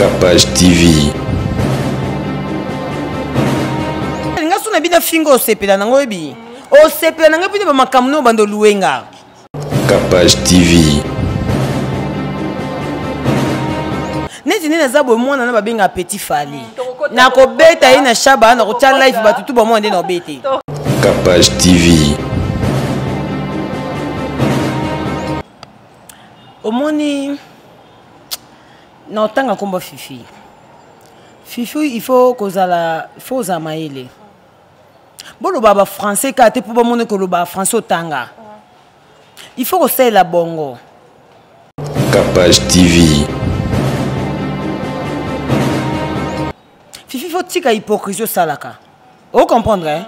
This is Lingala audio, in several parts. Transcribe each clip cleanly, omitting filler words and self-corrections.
Capage TV. Nga suna bina fingo sepela nango ebi. O sepela nango bina ba makamno bando luenga. Capage TV. Neti nina zabo mwana na babenga petit fali. Na ko beta ina shaba na ko tia life batutu ba mwana na bete. Capage TV. Omoni na otanga komba Fifi. Fifi il faut kozala faut amaele. Bolo baba français ka te pour ba mona ko lo ba français otanga. Il faut que la bongo. Capage TV. Fifi faut tika hypocrisie salaka. Vous comprenez?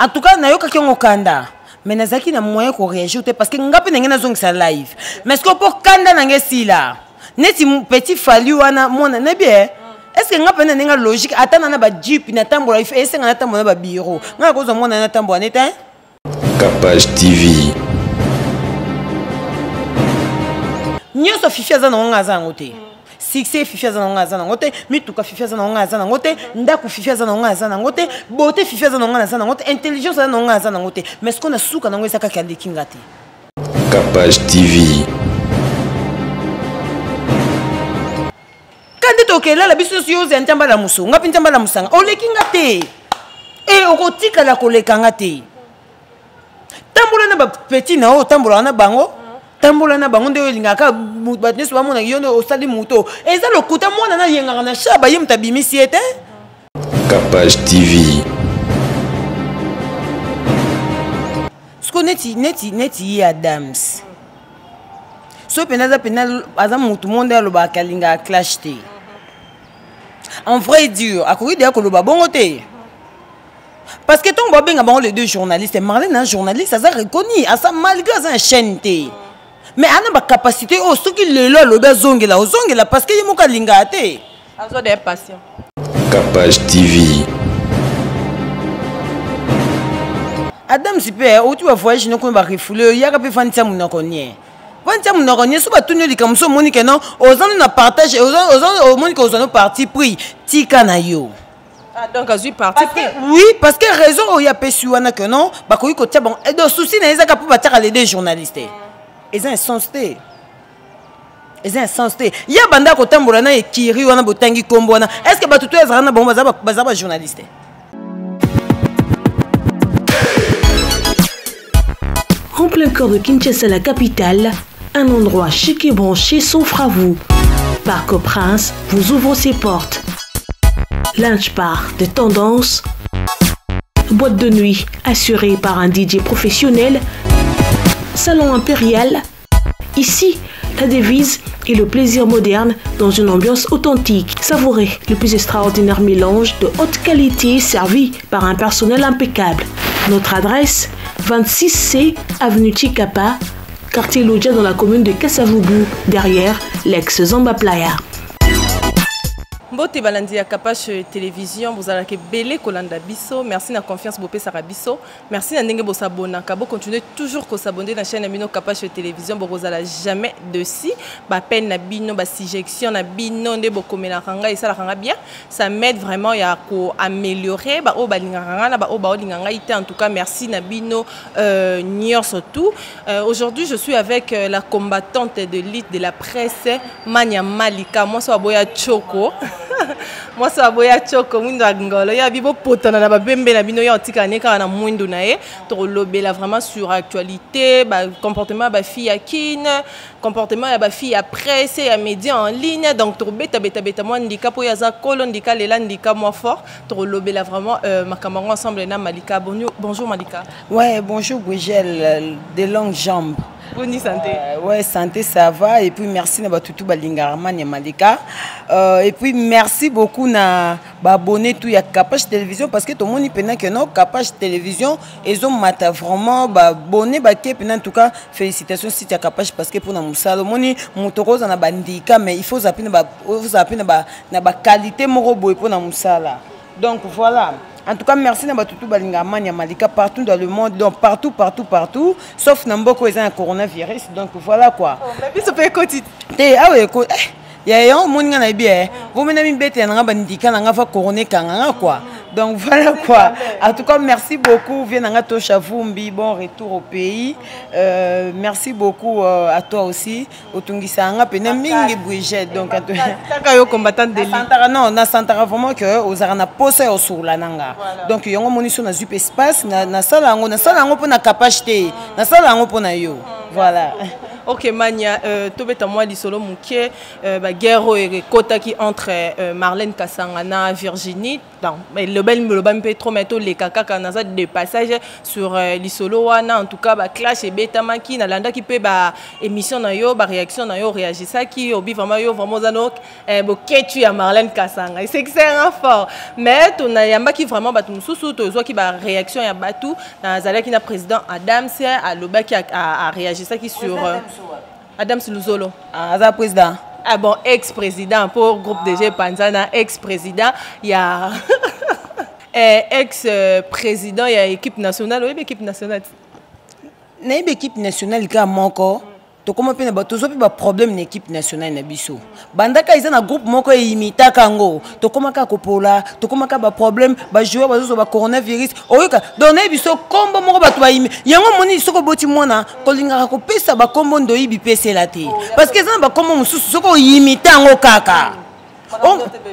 En tout cas, na yoka ki ngokanda. Mais nazaki na moyen ko réagir parce que ngapi na ngena zongisa live. Mais est-ce que pour kanda na ngesila? Neti petit fali wana mona na bien. Est-ce que ngapi na nga logique atana na ba jeep na tambola il est na tambola ba bureau. Nga ko zo mona na tambola neta? Capage TV. Nyoso Fifi aza na nga za ngote. Succès Fifi aza na nga za ngote, mituka Fifi aza na nga za ngote, ndaku Fifi aza na nga za ngote, beauté Fifi aza na nga za ngote, intelligence aza na nga za ngote. Mais ce qu'on a souka na ngo esaka ka lekingate. Capage TV. Quand tu okela la biso yoze ntamba la muso, ngapi ntamba la musanga. O lekingate. Et okotika la kolekangate. Tambola na ba petit na o tambola na bango. Tambola na bango nde lingaka batneso ba mona yono osali muto eza lokuta mona na yenga na shaba yemta bimisi ete. Capage TV. Sko neti Adams so penaza penal aza mutu monde aloba kalinga clash te. En vrai dur akori de akoloba bongo te. Parce que ton bobenga bango les deux journalistes Marlène un journaliste ça reconnu à ça malgré sa chaîne te. Mais on a la capacité oh ce qui le zongela parce que yemo kalinga te. Azo des patients. Capage TV. Adam super où tu vas voyager non qu'on va refouler il y a pas fantia mon konye. Fantia mon konye so ba tunyo likamso monique non ozana na partage ozana monique ozana parti pris tika na yo. Ah donc azui parti oui parce que raison il y a pesu wana que non ba ko tia bon et de souci na ezaka pour battre les deux journalistes. Ils ont un sens té. Ils ont un sens té. Il y a banda ko tambola na ekiri wana botangi kombo wana. Est-ce que batutu ezana bon bazaba journaliste? En plein cœur de Kinshasa, la capitale, un endroit chic et branché s'offre à vous. Parc au Prince vous ouvre ses portes. Lunch bar de tendance, boîte de nuit assurée par un DJ professionnel, salon impérial. Ici, la devise est le plaisir moderne dans une ambiance authentique. Savourez le plus extraordinaire mélange de haute qualité servi par un personnel impeccable. Notre adresse, 26C, avenue Chikapa, quartier Lodja dans la commune de Kasavubu, derrière l'ex-Zamba Playa. Mbote balandi ya Capage télévision vous allez que belé kolanda biso merci na confiance bopé sarabiso merci na ndenge bo s'abonner ka bo continuer toujours ko s'abonner na chaîne Amino Capage télévision bo rozala jamais de si ba peine na bino ba suggestion na bino nde bo komela kanga ça la kanga bien ça m'aide vraiment ya ko améliorer ba o balinga kanga na ba o ba olinga ité en tout cas merci na bino nior surtout aujourd'hui je suis avec la combattante de l'élite de la presse Manya Malika moi so boya Choko. Moi ça boya Choko mwindo ngolo ya bibo potana na babembe na bino ya otika neka na mwindo na ye to lobela vraiment sur actualité ba comportement ba fille ya kin comportement ya ba fille ya presse ya médias en ligne donc to beta moi ndika po ya za kolo ndika lela ndika moi fort to lobela vraiment makamanga ensemble na Malika. Bonjour Malika. Ouais bonjour Brigel de longues jambes. Bonne santé. Ouais, santé, ça va. Et puis, merci na batutu balingarman ya Malika. Et puis, merci beaucoup na abonné tout ya Capage télévision parce que tout le monde y pénal que non Capage télévision ils ont mata vraiment abonné baké pénal en tout cas félicitations si tu as Capage parce que pour na musalo moni motoroza na bandika mais il faut zapiner na ba qualité moko boy pour na musala. Donc voilà. En tout cas, merci à tout Balingaman et Malika partout dans le monde, donc partout, sauf Namboko, ils ont un coronavirus, donc voilà quoi. Mais ça peut écouter. Ah oui, écoute. ya yo moninga na bien vous mena mi bete na ngaba ndika na ngava couronner kanga quoi donc voilà quoi en tout cas merci beaucoup vient na ngato Chavumbi bon retour au pays merci beaucoup à toi aussi otungisa nga pena mingi Brigitte donc taka yo combattant de Santara non na Santara vraiment que ozara na posa au sur la nanga donc yongo moniso na zup espace na sala ngo pona capacité na sala ngo pona yo voilà. Ok mania tobeta moi lisolo mukie ba guerre et kota qui entre Marlène Kasangana Virginie donc le bel me le trop métaux les kaka kanaza de passage sur lisolo wana en tout cas ba clash et beta maki na landa qui peut ba émission na yo ba réaction na yo réagir ça qui obi vraiment zanok bo ketu ya Marlène Kasanga c'est que c'est un fort mais ton yamba qui vraiment ba mususu to zo qui ba réaction ya batu na zala qui na président Adams a loba qui a réagi ça qui sur Adams Luzolo. Ah, président. Ah bon, ex-président pour groupe DG Panzana, ex-président, il y a ex-président, il y a équipe nationale, oui, équipe nationale. Na équipe nationale ka moko to comment pe na ba tozo pe ba problème na équipe nationale na biso. Bandaka iza na groupe moko imita kango. To comment ka kopola, to comment ka ba problème ba joueur ba zo ba coronavirus. Oyoka donner biso kombo moko ba to ba imi. Yango moni soko boti mona ko linga ko pesa ba kombo ndo yibi pesa lati. Parce que ça ba kombo mususu soko imita ngo kaka.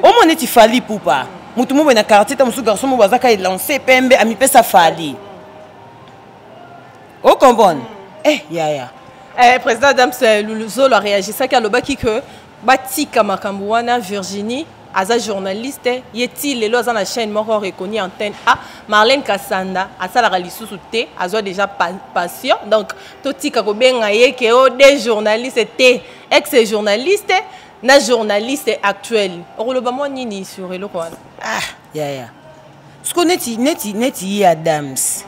O moni ti fali poupa. Mutu mo na quartier ta musu garçon mo bazaka il lancer pembe ami pesa fali. O comprendre? Ya. Président Adams Luzolo a réagi ça car le baki que Batika Makambuana Virginie aza journaliste yeti lelo za na chaîne moko reconnu antenne A Marlène Kasanda asala lisusu te azo déjà patient donc totika ko benga ye ke o des journalistes te ex journaliste na journaliste actuel oloba mo nini sur eloko wana ya ce qu'on neti Adams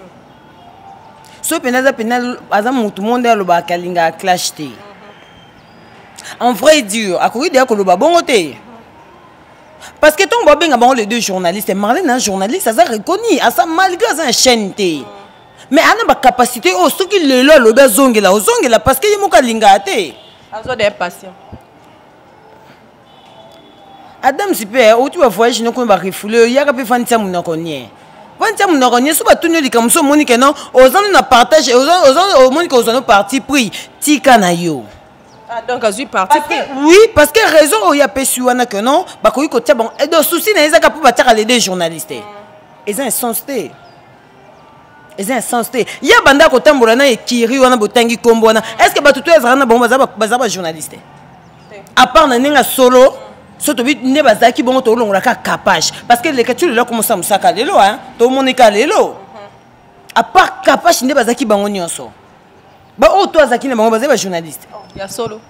so penaza penal azam mutu monde aloba kalinga clash te en vrai dur akori de ko loba bongo te parce que ton babenga bango les deux journalistes Marlène un journaliste ça reconnu à ça malgré ça chaîne te mais ana ba capacité oh ce qui le loba zongela parce que yemo kalinga te azo des patients Adam super ou tu vas voyager no ko ba refoulé ya ka pe fantia muna konye Vantia Mounoronie, si tu as dit que nous Monique, non, aux gens na partage, aux Monique, aux gens parti pris, tika na yo. Ah, donc, à parti pris. Oui, parce que raison, il y a Pessuana que non, bah, qu'on y côté bon, et de souci, n'a pas pour battre les deux journalistes. Ils ont un sens té. Ils ont un sens té. Il y a banda côté Mbolana et Kiri, on a botangi Kombona. Est-ce que bah, tout est vraiment bon, bazaba journaliste? À part n'a solo. Surtout ne bazaki bon to longa ka capage parce que les calculs là comme ça musaka lelo hein to monika lelo à part capage ne bazaki bango nyonso ba o to azaki na bango bazeba journaliste ya solo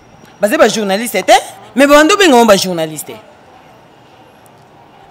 bazeba journaliste te mais bando benga ba journaliste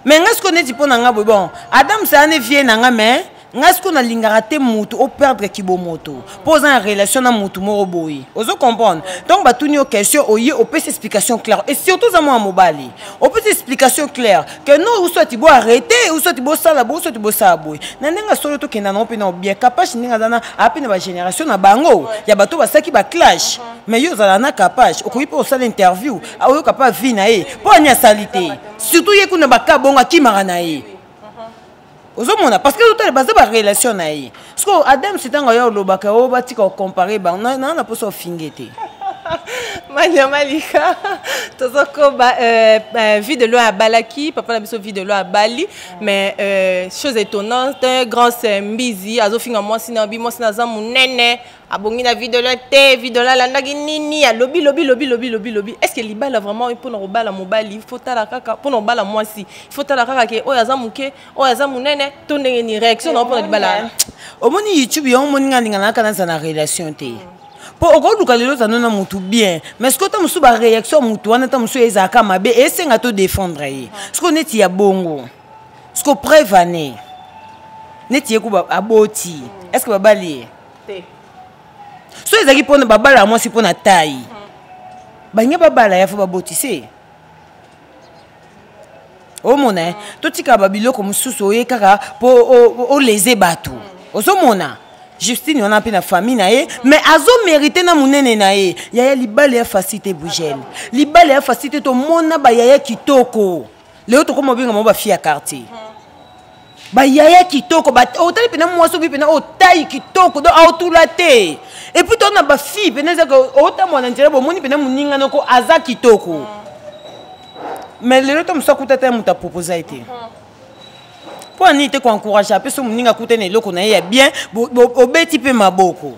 mais ngas ko neti pona nga bon Adam ça ne vie na nga mais ngas ko na lingara te mutu au perdre kibomoto pose en relation na mutu moro boyi ozo comprendre donc ba tuni o question oye o peut explication claire et surtout za moi mobali o peut explication claire que non ou soit tu dois arrêter ou soit tu dois sala bo soit tu dois sala boy na ndenga solo to kenda no pe na bien capable ndinga zana api na ba génération na bango ya bato ba saki ba clash mais yo za na capable o ko ipo sala interview a yo capable vie na e po anya salité surtout ye kuna ba ka bonga kimara na e parce que tout est basé sur la relation. Parce que Adam, c'est un gars qui a comparé, on a pas ça fingé. Mania Malika, vie de l'eau à Balaki, papa a besoin vie de l'eau à Bali, mais chose étonnante, grand Mbizi, azofinga moi sinabi moi sinaza munene, abongi na vie de l'eau té, vie de la nagi nini, a lobby. Est-ce que l'Iba a vraiment pour nous bala mobali, il faut la kaka pour nous bala moi si, il faut la kaka que oh yazamuke, oh yazamunene, ton ni réaction non pour nous bala. Au moins YouTube, on moninga lingana kana na relation té. Pour au gros localité, ça nous a montré bien. Mais ce que tu as musu ba réaction mutu, on a musu ezaka mabe et c'est à te défendre. Ce qu'on est ya bongo, ce qu'on prévane, n'est ya kuba aboti. Est-ce que babali? So ezaki pona babala moi si pona taille. Banya babala ya fa baboti c'est. Oh mona, tout tika babilo comme mususu oyekaka pour o léser batou. Oso mona. Justine on a pe na famille na ye mais azo mérité na munene na ye yaya libale ya facilité Bougel libale ya facilité to mona ba yaya kitoko leo to komo binga mo ba fia quartier ba yaya kitoko ba otali pena mwaso bi pena otai kitoko do autolate et puis on a ba fille pena za ko otamona ntire bo moni pena muninga noko aza kitoko mais lelo to msakuta ta muta proposer été pour ani te ko encourager après so muninga kutene loko na ye bien obeti pe maboko.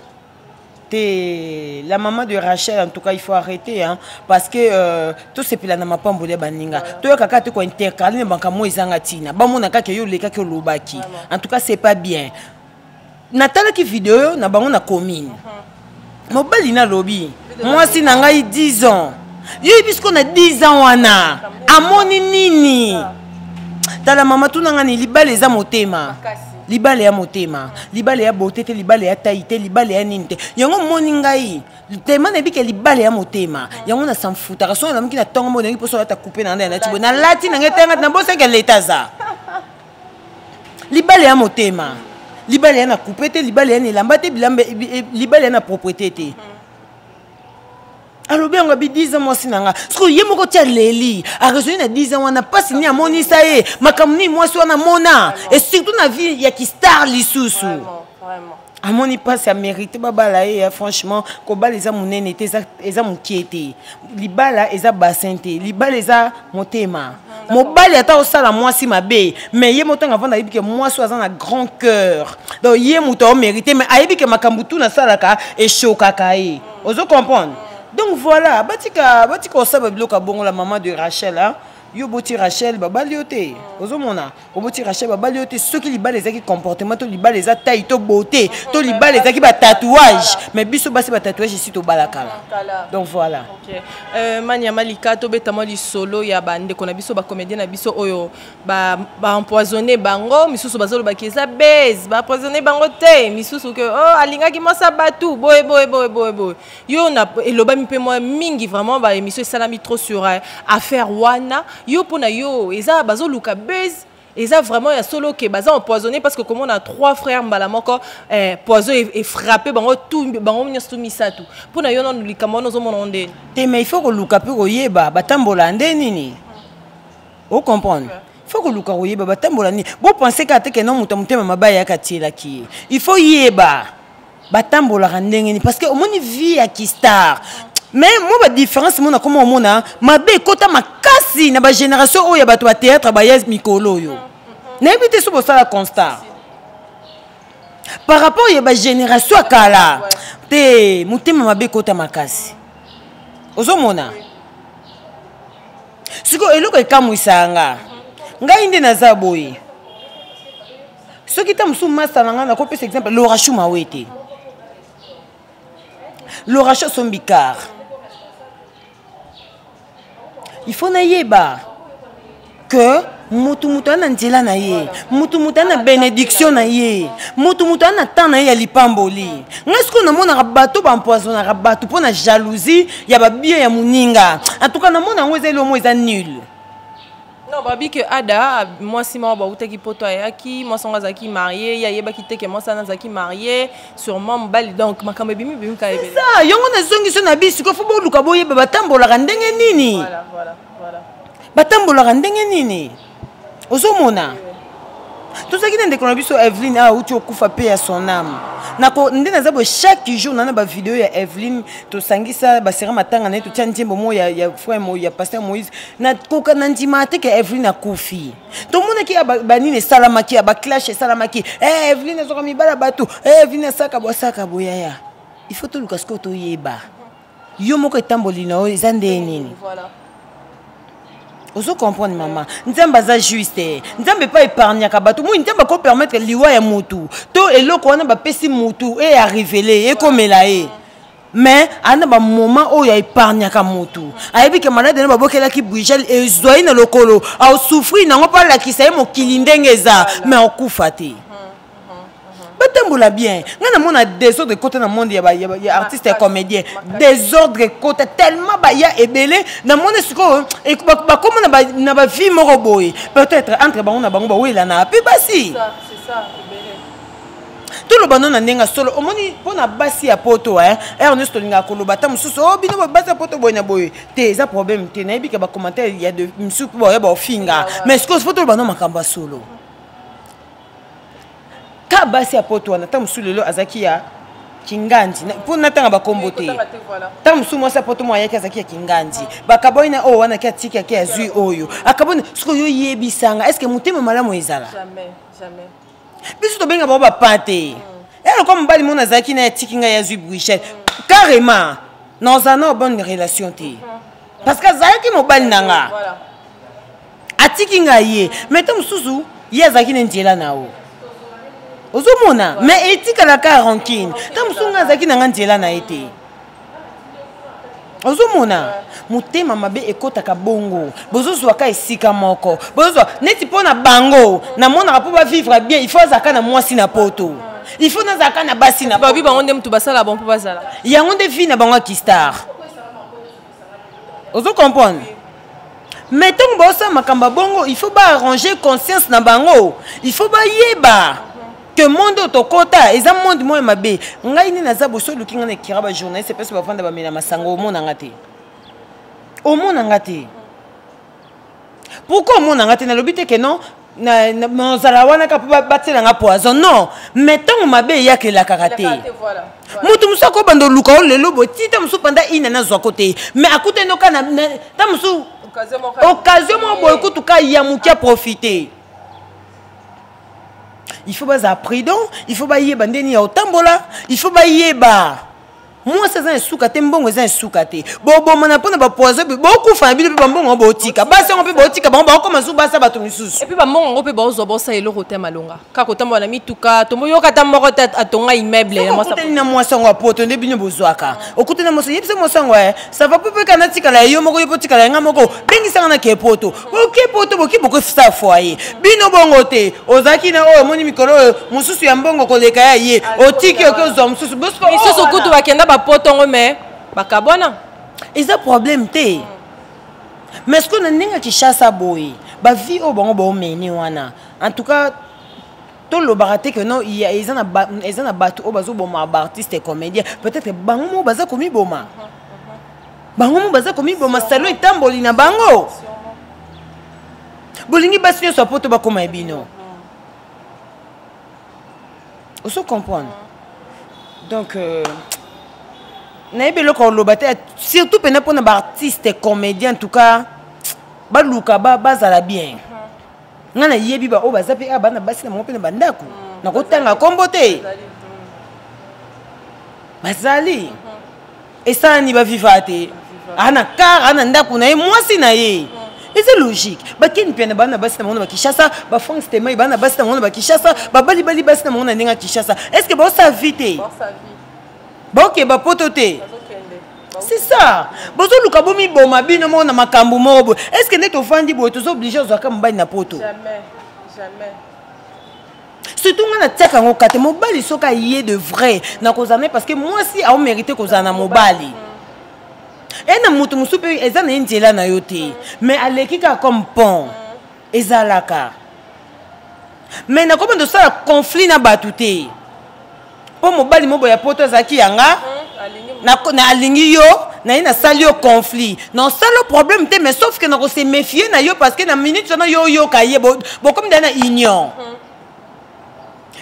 La maman de Rachel, en tout cas, il faut arrêter, hein, parce que tout ce pila na mapambole baninga. Tout kaka te ko intercaler banka mo izanga tina. Ba mona kaka yo leka ke lobaki. En tout cas, c'est pas bien. Natala ki vidéo na bango na commune. Mobali na lobby. Moi si na ngai 10 ans. Yo bisko na 10 ans wana. Amoni nini? Tala mama tu na ngani libale za motema. Libale ya motema, libale ya beauté, libale ya taille, libale ya ninte. Yango moningai, tellement nebi ke libale ya motema. Yango na s'en fout. Rason na mki na tongo mo nengi poso ta couper na na tibo. Na lati na ngetenga na bosa ke leta za. Libale ya motema. Libale ya na couper te, libale ya ni lambate, libale ya na propriété te. Alors bien on a 10 ans moi sinanga. Parce que yé moko tia leli. A raison na 10 ans on a pas signé à moni ça y est. Makamni moi so na mona. Et surtout na vie ya ki star lisusu. Vraiment. A moni pas ça mérite baba là franchement ko ba les amunene était eza mukiete. Libala eza basente, libala eza motema. Mobali ata osala moi si mabe, mais yé motanga vanda yebi que moi so na grand cœur. Donc yé muto mérité mais ayebi que makambutu na salaka et chokaka e. Ozo comprendre? Donc voilà, batika osaba biloka bongo la maman de Rachel hein. Yo boti Rachel baba lioté. Ozomona, oboti Rachel baba lioté ceux qui liba les aki comportement to liba les taille to beauté, to liba les aki ba tatouage, mais biso basi ba tatouage ici to balaka. Donc voilà. OK. Manya Malika to betamo li solo ya bande kona biso ba comédien na biso oyo ba empoisonner bango, misusu bazolo ba keza base, ba empoisonner bango te, misusu que oh alinga ki mosa batu, boy. Yo na eloba mi pe moi mingi vraiment ba émission salami trop sur affaire wana. Yo pona yo eza bazo luka base eza vraiment ya solo ke baza empoisonné parce que comme on a 3 frères mbala moko poison est frappé bango tout bango nyosto misatu pona yo non likamo no zo mononde te mais il faut que luka pe oyeba batambola ndeni ni o comprendre il faut que luka oyeba batambola ni bo penser ka te ke non mutamutema mabaya katiela ki il faut yeba batambola ndenge ni parce que au moins vie ya ki star. Mais moi la différence moi comment on a ma bé kota makasi na ba génération o ya bato ba théâtre ba yes mikolo yo na éviter so ça la constat par rapport ya ba génération akala te mutema ma bé kota makasi ozomona siko eloko ekamwisanga ngai inde na zaboyi soki ta musu masala na ko pesa exemple Laura Chouma wete Laura Sombikar. Il faut naïeba que mutu na nzela na ye, mutu na bénédiction na ye, mutu na temps na ye lipamboli. Ngesko na mona rabato ba empoisonner na rabato pour na jalousie ya ba bien ya muninga. En tout cas na mona ngweze lo mo eza nul. Non, babi que Ada, moi si moi ba ki poto ayaki, moi songa zaki marié, ya yeba ki te que moi sana zaki marié, sûrement mbali donc makambe bimi ka ebele. Ça, yongo na zongi so na biso ko fo bo luka boye ba tambola ndenge nini? Voilà. Batambola ndenge nini? Ozomona. Tout ça qui n'est que biso Evelyne a outi okufa pe à son âme. Nako ndena zabo chaque jour na ba vidéo ya Evelyne to sangisa ba sera matanga na to tianjembo mo ya frère mo ya pasteur Moïse na koka nandima te que Evelyne a kufi. To mona ki ba nini salamaki ba clash salamaki. Evelyne zo mi bala batu. Evelyne saka boya ya. Il faut tout le casco to yeba. Yo moko etamboli na o ezande nini. Voilà. Oso comprendre maman nzamba za juste nzamba pas épargner ka bato mo nzamba ko permettre liwa ya mutu to eloko wana ba pesi mutu et à révéler et comme là mais ana ba moment o ya épargner ka mutu ayebi ke malade na ba bokela ki bouger et zoi na lokolo au souffrir na ngopa la ki sa mo kilindengeza mais okufa te batambola bien ngana mona désordre côté na monde ya artiste et comédien désordre côté tellement ba ya ebelé na monde siko et ba comme na ba vie moko boy peut-être entre bango na bango ba wela na pe basi c'est ça ebelé tout le banon nandenga solo omoni pona basi ya poto hein Ernest linga koloba ta mususu oh bino basi ya poto boy na boy te za problème te na yebika ba commentaire il y a de mususu boy ba finga mais est-ce que photo le banon makamba solo ka basi ya poto na ta mususu lelo azaki ya Kinganzi pona tanga ba kombote ta mususu mo sa poto mo yaki azaki ya Kinganzi bakaboina oh wana kia tiki ya zui oyo akabona siko yo yebisanga est-ce que mutema malamu ezala jamais biso to benga ba pate elle comme bali mona zaki na tiki nga ya zui Brichel carrément nous avons bonne relation te parce que zaki mo bali nanga atiki nga ye mais ta mususu ye zaki na ndiela nao ozomona mais etika la ka rancune ta musunga zaki na ndiela na ete ozomona mutema mabe ekotaka bongo bozozwa ka esika moko bozozwa neti pona bango na mona po ba vivre bien il faut zaka na mwasi na poto il faut na zaka na basi na babi bango ndem tu basala bon po basala yango nde vie na bango ki star ozo comprendre mais tant bossa makamba bongo il faut ba arranger conscience na bango il faut ba yeba que monde tokota eza monde moye mabe ngai ni naza boso lukinga na kira ba journaliste parce ba vanda ba mena masango mona ngate au mona ngate pourquoi mona ngate na lobite que non na zala wana ka pa batela nga poison non mais tant mabe ya ke la karaté mutu musako bando luka o lelo botita musu panda ina na zwa côté mais akute no kana ta musu occasion mo boy kutuka ya mukia profiter. Il faut pas prudent, il faut pas yeba ndeni ya otambola, il faut pas yeba. Moi c'est un soukate mbongo c'est un soukate. Bobo mana pona ba poison beaucoup fa bi ba mbongo botika. Basi on peut botika ba comme sou basa ba to misusu. Et puis ba mbongo pe ba ozo bosa elo ko tema longa. Ka ko tambola mituka, to moyo ka tamoko tête atonga immeuble ya moi ça. Na moi sango poto nde bino bozwaka. Okuti na moso yebise mosango ça va peu kana tika la yo moko yopotika la nga moko. Bengi sanga na ke poto. OK poto boki boko sa foyer. Bino bongo te. Ozaki na o moni mikolo mususu ya mbongo ko leka ya ye. Otiki ko zo mususu bosko. Mususu kutu bakenda ba poto mais bakabona. Ils ont problème te. Mais est-ce qu'on a n'enga qui chasse à boy. Ba vie au bon bon meni wana. En tout cas tout le baraté que non il y a ils en a battu au bazo bon artiste et comédien. Peut-être bango baza komi boma. Bango baza komi boma salo itamboli na bango. Bolingi basio so poto ba koma ebino. On se comprend. Donc naïbe le kolobate surtout pendant pour un artiste et comédien en tout cas ba luka ba bazala bien ngana yebi ba o bazape abana basi na mope na bandako na kotanga kombote bazali et ça ni ba vivate ana car ana ndako na ye mwasi na ye et c'est logique ba kin pena bana basi na mona ba Kishasa ba France tema bana basi na mona ba Kishasa ba bali basi na mona ninga Kishasa est-ce que ba sa vite ok, bah pototé. C'est ça. Bozo luka bomi boma bino mo na makambu mobo. Est-ce que net ofandi bo to obligé zo kamba na poto? Jamais, jamais. Surtout ngana tsaka ngokate mobali soka yé de vrai na kozana parce que moi si a mérité kozana mobali. Et na mutu musupe ezana ndela na yote. Mais alekika comme pont. Ezalaka. Mais na comment de ça conflit na batute. Pour mobali mobo ya poto zaki yanga na alingi yo na ina sali yo conflit non ça le problème te mais sauf que na ko se méfier na yo parce que na minute na yo kaye bo comme dans union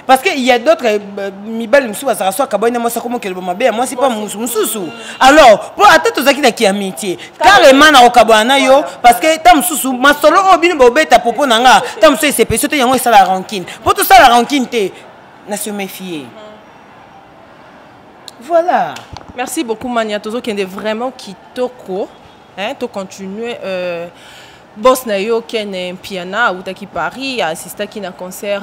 parce que il y a d'autres mibali musu bazara so kaboina moi ça comme que le mabe moi c'est pas mususu alors pour atteindre zaki na ki amitié carrément na okabana yo parce que ta mususu masolo obino bobeta popo nanga ta musu c'est peut yango ça la rancune pour tout ça la rancune te na se méfier. Voilà. Merci beaucoup Mania Tozo qui est vraiment kitoko. Hein, to continuer boss na yo ken piana ou taki Paris assista qui na concert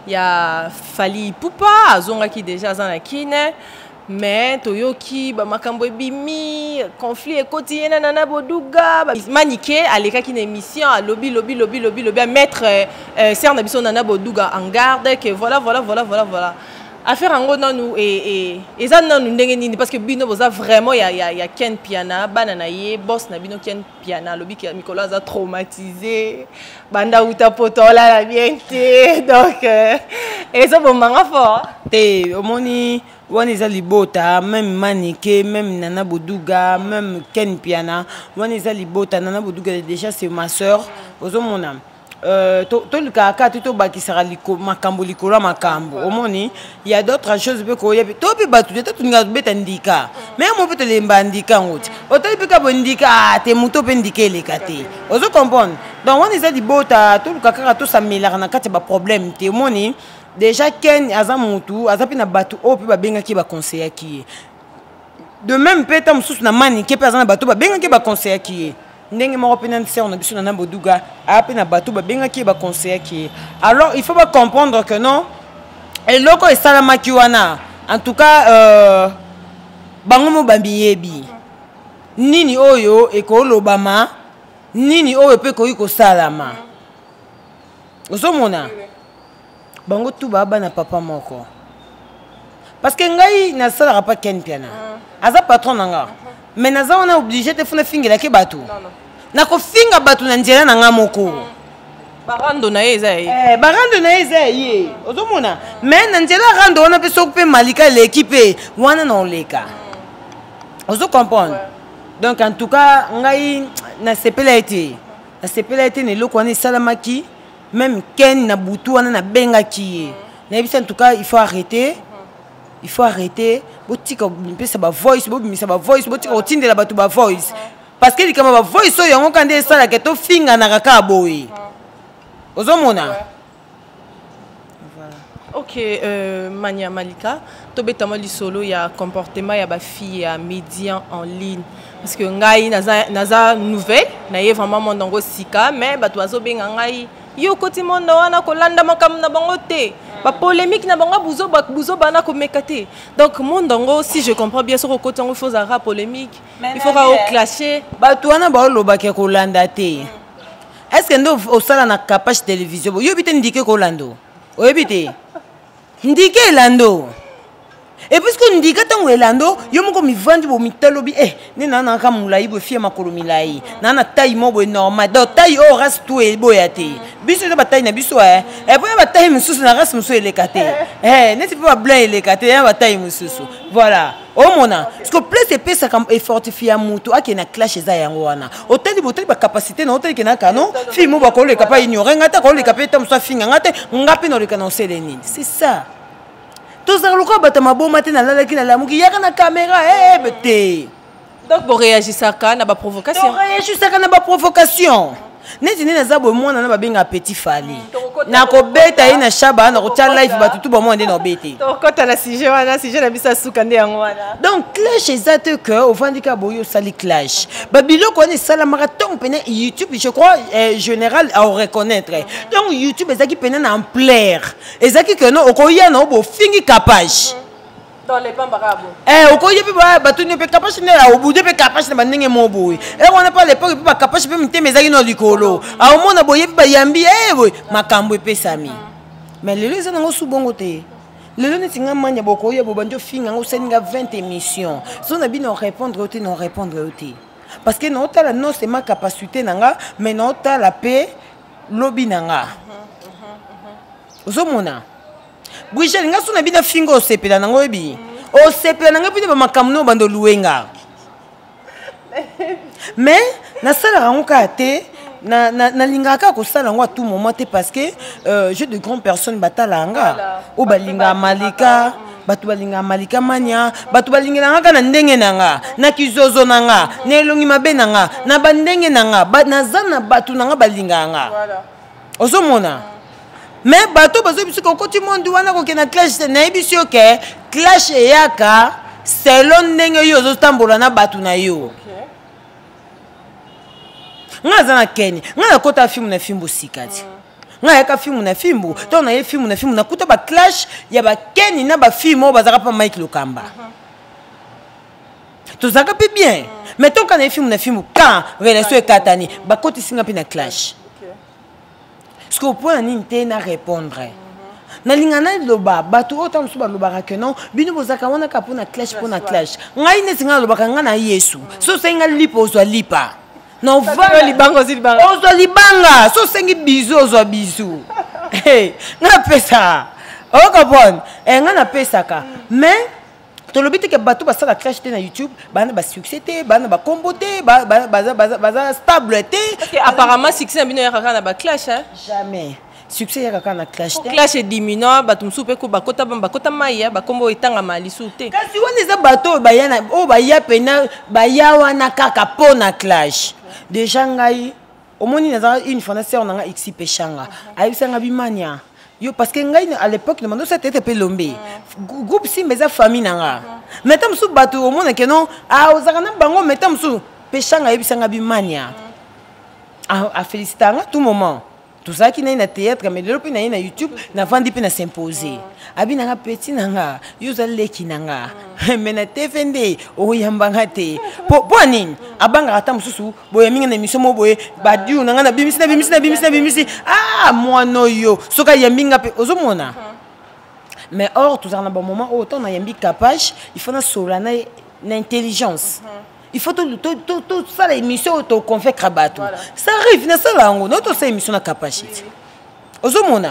ya Fali Poupa azonga qui déjà zana kine mais toyoki ba makambo ebimi conflit quotidien na boduga manike aleka ki na émission lobby à mettre serna biso na boduga en garde que voilà affaire en gros non et ça non nous parce que bino boza vraiment y a ken piana banana ye boss na bino ken piana lobby que Nicolas a traumatisé banda uta potola la bienté donc Et ça, bon, manga fort. Te, omoni, wana eza libota, même Manike, même Nana Boudouga, même Ken Piana, wana eza libota, Nana Boudouga, déjà c'est ma soeur, ozomona. To lukaka to bakisara liko makambo likolo makambo omoni il y a d'autres choses be ko yebi to bi batu to tunga beta ndika mais mo peut le mbandika ngoti otali bika bondika te muto pe ndike le kate ozo comprendre donc on eza libota to lukaka to samela na kati ba problème te omoni déjà Ken aza mutu aza pina batu o pe ba benga ki ba conseiller ki de même pe tam sous na Manike pe aza na batu ba benga ki ba conseiller ki ndenge moko pena nse on a biso na Boduga a pena bato ba benga ki ba conseiller ki alors il faut pas comprendre que non et loko e salama ki wana en tout cas bango mo bambiyebi nini oyo e ko lobama nini oyo pe ko iko salama osomona bango tu baba na papa moko parce que ngai na sala pas Ken Piana aza patron nanga mais naza on a obligé de faire fingira ke batu na ko finga batu na nzela na nga moko barando na eza barando na eza ye ozomona mais na nzela rando on a pe sokupe malika l'équipe wana na oleka ozo comprendre donc en tout cas ngai na sepela été ne loko wana salamaki même Ken na butu wana na benga ki na bisa en tout cas il faut arrêter botika mpesa ba voice botika otindela batu ba voice parce que likama ba voice oyo yango kande esala ke to finga na kaka boy ozomona voilà. Ok, Mania Malika to betamo lisolo ya comportement ya ba fille ya médias en ligne parce que ngai naza nouvelle na ye vraiment mon ndongo sika mais batu azo benga ngai yo koti mondo wana kolanda makam na bango te ba polémique na bango buzo bana ko mekate donc mondongo si je comprends bien ce côté on faut ara polémique il faut au clasher ba tu wana ba loba ke kolanda te est-ce que ndo au sala na capage télévision yo bité ndike kolando o bité ndike lando et puisque ndika tango elando yo moko mi vandi bo mitalobi ni nana ka mulai bo fie makolo milai nana taille mo bo normal donc taille o ras tout e boyate biso ba taille na biso et puis ba taille mususu na ras mususu elekate ne c'est pas blanc elekate ba taille mususu voilà au mona parce que plus c'est pesa comme et fortifier mutu ake na clash za yango wana oteli boteli ba capacité na oteli na canon fi mo ba ko le capable ignorer ngata ko le capable tam so finga ngate ngapi no le canon seleni c'est ça. Tous les gens qui ont été dans la caméra, donc, vous réagissez à ça, na provocation. Vous réagissez à ça, provocation. Neti nina zabo mwana na babinga petit fali. Na ko beta ina shaba na ko tia live batutu ba mwande na bete. To kota na sujet na bisa suka nde yango wana. Donc clash exact que au vandika boyo sali clash. Babilo ko ni sala marathon pene YouTube je crois général à reconnaître. Donc YouTube ezaki pene na en plaire. Ezaki que non okoya na obo fingi capage. Dans les pambarabo. Okoye pe ba batuni pe capage na obude pe capage na bandenge mobo. On n'a pas l'époque pe ba capage pe mte mezaki no likolo. A au mona boye ba yambi boy makambo pe sami. Mais le les nango subongo te. Le le netinga manya bokoye bo banjo finga ngo seninga 20 émissions. So na bino répondre au te non répondre au te. Parce que non ta non c'est ma capacité nanga mais non ta la paix lobby nanga. Ozomona. Bouger nga suna bina fingo osepela nango ebi osepela nanga bina ba makamno bando luwenga mais na sala rangoka te na lingaka ko sala ngo à tout moment te parce que j'ai de grandes personnes batalanga o balinga malika batu balinga malika mania batu balinga nanga na ndenge nanga na kizozo nanga na elongi mabe nanga na bandenge nanga nazana batu nanga balinga nga voilà ozomona. Mais bateau parce que quand tu montes wana ko na clash na ebisio ke clash yaka selon ndenge yo zo tambola na batu na yo ngaza na Kenya ngala kota film na fimbo sikati ngaya ka film na fimbo to na ye film na kuta ba clash ya ba Kenya na ba film bazaka pa Mike Lokamba to zaka pe bien mais to kana film na fimbo quand relation ekatani ba koti singa pe na clash. Ce qu'on peut en répondre. Nalingana loba batu autant suba loba que non bino bozaka wana ka pona clash pona clash ngai nesinga loba kanga na Yesu so senga lipo zo lipa no va libango zilibanga ozo libanga so sengi bizu ozo bizu hey na pesa Oh comprendre et nga na pesaka mais to lobi te ke bato ba sala clash te na YouTube bana ba succès te bana ba combo te baza stable te parce que apparemment succès na bino ya kaka na ba clash hein jamais succès ya kaka na clash te clash est diminuant bato musu pe ko bakota maya ba kombo etanga malisu te kasi wana eza bato ba ya na o ba ya pena ba ya wana kaka po na clash déjà ngai omoni na une fois na sœur na nga XP Pechanga ayisanga bimania yo parce que ngai à l'époque le mando ça était pe lombe groupe si mais famille nanga metam su bato au monde que non ah ozakana bango metam su Pechanga yebisanga bimania a félicitanga tout moment tout ça qui na théâtre mais le pe na YouTube na vandi pe na s'imposer abi nanga petit nanga yo za leki nanga mais na TFND o yambanga te po nini abanga ata mususu boye mingi na émission mo boye badiu nanga na bimisi ah moi no yo soka yambinga pe ozomona mais or tout ça na bon moment autant na yambi capage il faut na solana na intelligence il faut tout ça l'émission auto confé krabato ça arrive na ça là on auto ça émission na capacité ozomona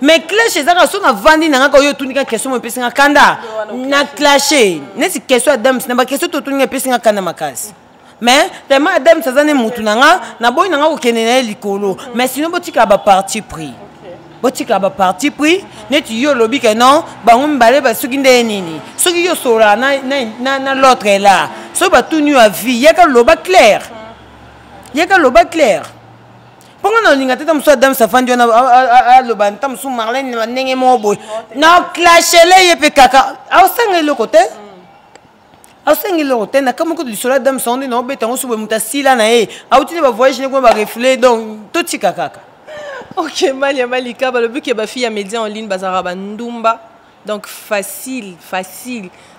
mais clash ezaka so na vandi na ngaka yo tunika question mo pesinga kanda na clasher nesi question adam na ba question to tunika pesinga kanda makasi mais tellement adam sazane mutu nanga na boy nanga ko kenena likolo mais sinon botika ba parti pris botika ba parti pris neti yo lobi que non bango mbale ba soki nde nini soki yo sola na l'autre là so ba tout nu à vie yaka loba clair Ponga na linga teta muso adam safandi na loba ntam su Marlène na ndenge mo boy na clashele yepe kaka awsanga lokote na kama ko disola adam sondi na obeta ngo sube mutasila na awtine ba voyage ne ko ba reflet donc totika kaka. OK Malia Malika ba le but que ba fille à média en ligne bazara ba ndumba donc facile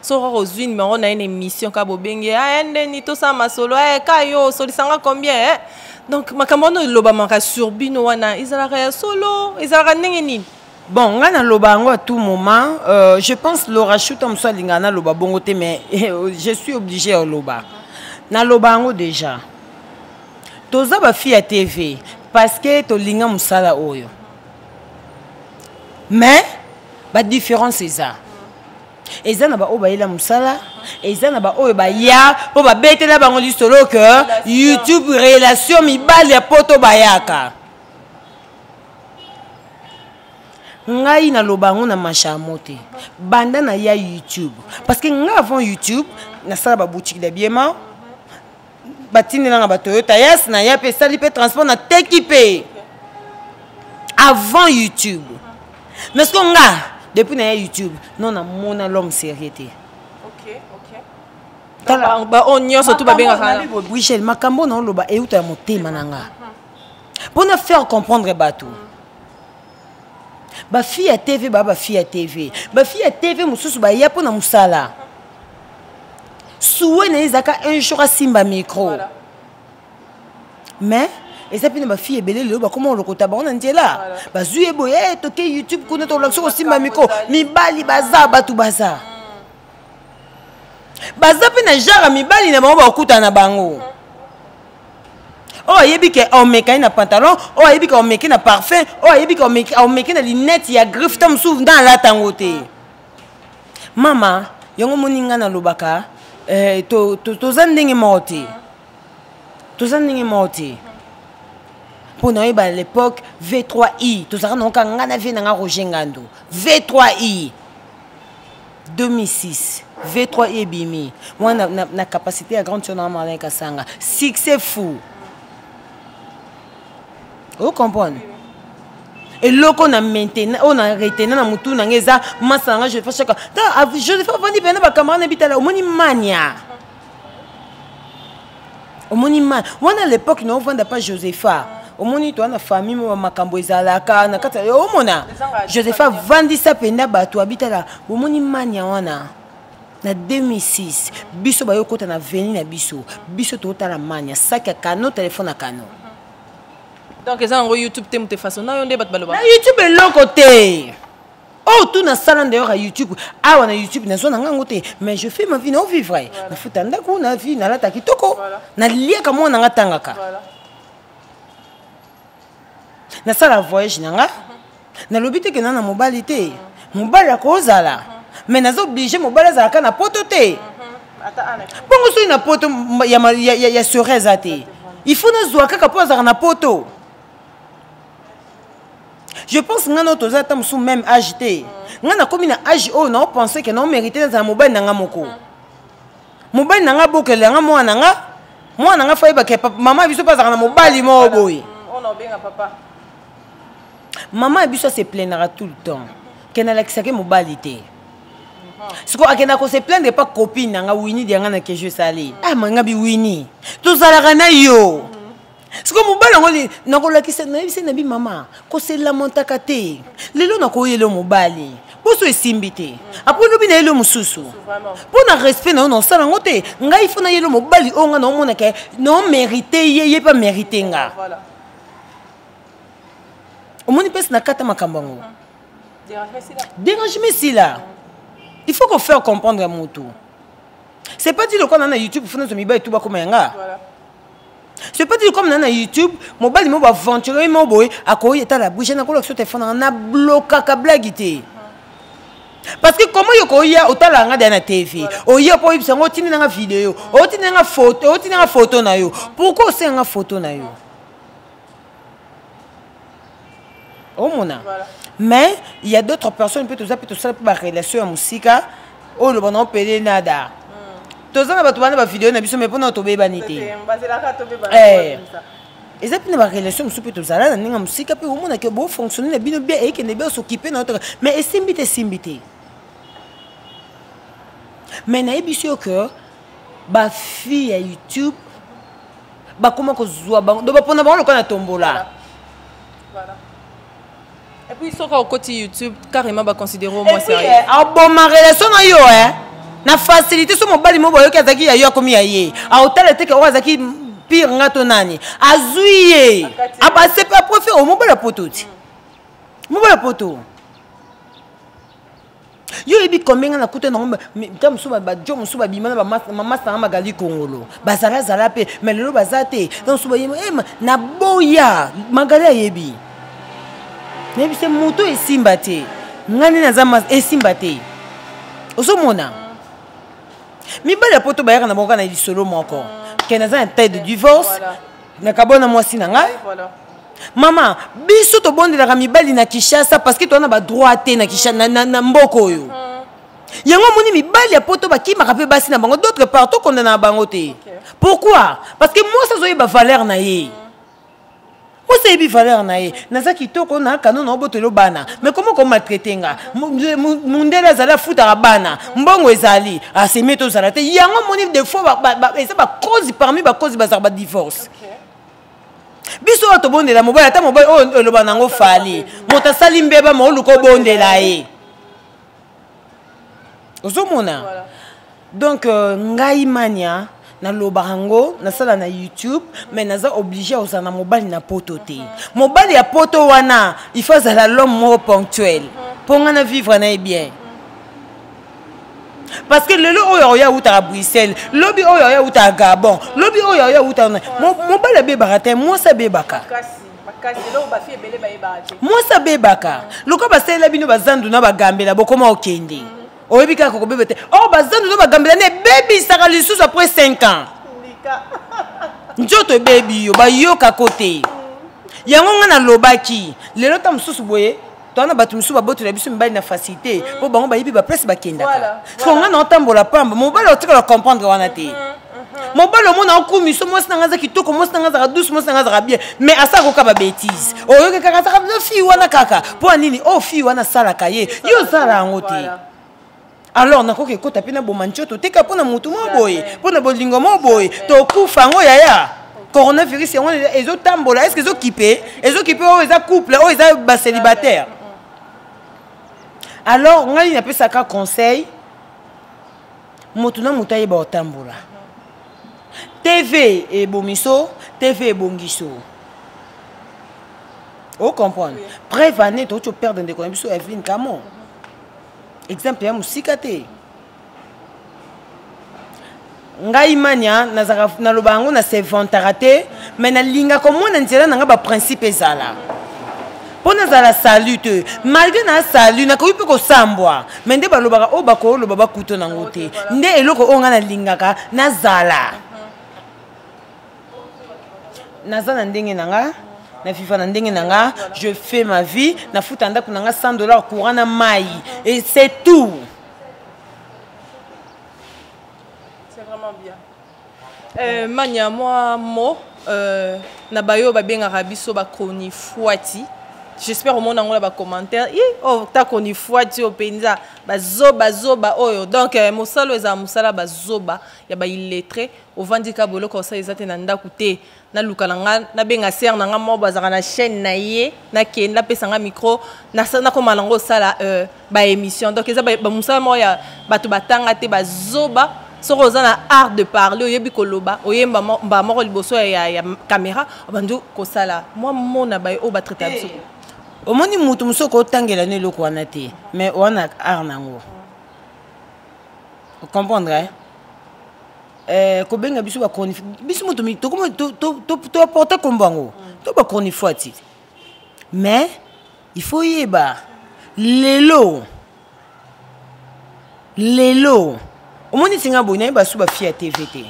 so rozwin mais on a une émission ka bobenge ende ni to sa masolo kayo solisanga combien donc makamono loba maka sur bino wana izala solo izala ndenge nini bon nga na loba ngo à tout moment je pense Laura Chouta mso lingana loba bongo te mais je suis obligé à loba na loba ngo déjà toza ba fille à TV parce que to linga musala oyo mais ba différence c'est ça eza na ba o ba ila musala eza na ba o ba ya po ba betela bango lisolo que YouTube relation mibali ya poto bayaka ngai na lobango na mashamote banda na ya YouTube parce que nga avant YouTube na sala ba boutique de biema batine na ba Toyota Yaris na ya pe sali pe transport na Tekipe avant YouTube mais ce qu'on a depuis na YouTube non na mona l'homme sérieux. OK ba onyo surtout ba benga kana Michel makambo na loba euta motema nanga pour nous faire comprendre bateau ba fille à TV ba fille à TV mususu ba ya pona musala soué na izaka un jour à simba micro mais et ça pine ba fille belé le ba comment on le kota ba on là ba zué boye toke YouTube kuna to lakso simba micro mi bali baza batu baza pina jara mi bali na ba okuta na bango oh yebi ke on meka na pantalon oh yebi ke on meka na parfum oh yebi ke on meka na lunette ya griffe tam souv dans la tangote mama yongo moninga na lobaka to zandenge moti pour nous à l'époque V3I tout ça non quand on a vu na Roger Ngando V3I 2006 V3I bimi moi na capacité à grande sur Marlène Kasanga succès fou vous comprenez et loko na maintenant on a retenu na mutu na ngeza masanga je fais chaque je fais vendre bena ba camarade bitala omoni mania on à l'époque nous vend pas Josepha au moni toi na famille mo makambo ezalaka na kata o mona Josepha vandi sa penda bato abitala au moni mania wana na 2006 biso ba yokota na veni na biso to tala mania sac à cano téléphone à cano donc ils ont YouTube te mute façon na yonde bat baloba na YouTube le côté oh tout na salon d'ailleurs à YouTube ah on a YouTube na zona ngangote mais je fais ma vie no vivre na futanda ko na vie na lata kitoko na lia kama na ngatangaka na sala voyage nanga nalobi te ke na mobali te mobali akozala mais naza obligé mobali azalaka na poto te bongo soki na poto ya sore eza te il faut nazwa kaka mpo azalaka na poto. Je pense que nous avons tous même âge. Nous avons un âge où nous pensons que nous méritons dans mobile nanga moko. Mobile nanga boke nanga moi nanga faille que maman biso pas dans mobile mo boy. On a bien papa. Maman biso se plaindra tout le temps. Qu'elle n'a que mobile té. Ce qu'on a qu'elle se plaindre pas copine nanga Winnie dianga na que je salé. Ah manga bi Winnie. Tout ça la rana yo. C'est comme mobile on qui c'est nabi maman ko c'est lamentaka te lelo na ko yelo mobile boso esimbité après lobi na yelo mususu pour na respect na non sala ngote ngai fona yelo mobile onga na mona ke non mérité ye pas mérité nga voilà omoni pesa na kata makambango dérangement si là il faut qu'on faire comprendre à mon tour c'est pas dit le qu'on a YouTube fona so miba tout ba comme nga voilà. C'est pas dire comme dans YouTube, mon bali mo ba aventurer mo boy a ko yeta la bouche na ko sur téléphone na bloquer ka blaguité. Parce que comment yo ko ya otala nga na TV. O ya po ibisa ngo tini na vidéo, o tini na photo, o tini na photo na yo. Pourquoi c'est nga photo na yo? Oh mona. Mais il y a d'autres personnes peut tout ça pour relation à musique, oh le bon on peut nada. Tous les gens qui vidéo na biso mais pour notre bébanité. Et ça puis na relation super tout ça là na musique puis au monde que bon fonctionner na bino bien et que ne bien s'occuper notre mais simbité. Mais na biso que ba fille à YouTube ba comment ko zoa ba do ba pona ba le kana tombola. Voilà. Et puis sur au côté YouTube carrément ba considérer au moins sérieux. Ah bon ma relation na yo na facilité sur mobile mo boyo kazaki ya yo komi ya ye a hôtel te ka wazaki pire ngato nani azuye aba c'est pas profit au mobile pototi mobile poto yo ebi combien na kuta na ngomba tam suba ba jo musuba bimana ba mama sa magali kongolo bazara zala pe mais lelo bazate donc suba yema na boya magali yebi nebi se moto esimbate ngani na zama esimbate osomona Mibali ya poto bayaka na boka na lisolo moko. Kenaza un taille de divorce. Na kabona mwasi na nga. Maman, biso to bonde la mibali na Kinshasa parce que to na ba droité na Kinshasa na mboko yo. Yango moni mibali ya poto ba ki makape basi na bango d'autres partout qu'on na bango te. Pourquoi? Parce que moi ça zoye ba valeur na ye. Moi c'est bi valeur na ye. Naza kitoko na kano na botelo bana. Mais comment qu'on maltraiter nga? Mundela zala futa bana. Mbongo ezali. Ah c'est meto zala te. Yango moni des fois ça ba cause parmi ba cause ba ba divorce. Biso to bondela mobile ata mobile o lo bana ngo fali. Mota sali mbeba mo luko bondela ye. Ozomona. Donc ngai mania na lobarango na sala na YouTube mais naza obligé aux na mobile na poto te mobile ya poto wana il faut ça l'homme ponctuel pour ngana vivre na bien parce que le oyo ya uta Bruxelles lobi oyo ya uta Gabon lobi oyo ya uta mobile be barate moi ça be baka moi ça be baka loko ba sela bino bazandu na bagambela bokoma okende oyebi kaka ko bébé oh bazandu no bagambela ne baby saka lisusu après 5 ans njoto baby yo ba yoka côté yango ngana lobaki lelo ta mususu boye to na batu mususu baboto la biso mbali na facilité po bango ba yibi ba presse bakenda ko ngana otambola pamba mobala otika comprendre wana te mobala mona okumiso mwasi na ngaza kitoko mwasi na ngaza douce mwasi na ngaza bien mais asa ko ka ba bêtise oyoka kaka saka na fille wana kaka po nini oh fille wana sala kaye yo sala ngote. Alors, on a tapé na bomanchoto, te kapona mutu mo boy, pona bolingo mo boy, to kufa ngo yaya. Coronavirus on les autres tambola, est-ce que les autres kippé, les autres kippé oh ils couple, oh ils célibataire. Alors, on a une peu ça conseil. Motuna mutaye ba tambola. TV et bomiso, TV et bongiso. Vous comprenez? Prévenez tu perdre des connexions Evelyne Camon. Exemple ya musika te ngai mania na lobango na se vantara te mais na linga komona nzela nanga ba principe ezala Pona za la salute. Malgré na salut na ko ipe ko sambwa. Mende ba lobaka o ba ko loba ba kuto na ngote. Nde eloko onga na lingaka na zala. Nazana ndenge nanga. Na FIFA na ndenge nanga. Je fais ma vie. Na futanda kunanga $100 courant na mai. Et c'est tout. C'est vraiment bien. Mania moi mo na bayo ba benga rabiso ba koni fuati. J'espère au monde en ba commentaire. Oh ta koni fuati o penza ba zoba oyo. Donc mosalo eza mosala ba zoba ya ba illettré au vandika bolo ko sa ezate na ndaku te na lukalanga na benga ser na nga mo bazaka na chaîne na ye na kenda pesa nga micro na ko malango sala ba émission. Donc eza ba mosala mo ya bato batanga te ba zoba. Si on a l'art de parler, oyebi koloba, oyemba ba moko liboso ya caméra, bandu kosala. Moi mon abaye o ba traiter biso. Omoni mutu musoko tangela ne loko wana te, mais on a art nango. Vous comprendrez? Ko benga biso ba konif. Biso mutu mi to comment to apporter kombango. To ba konifoti. Mais il faut yeba lelo. Omoni singa boy na ba suba fia TVT.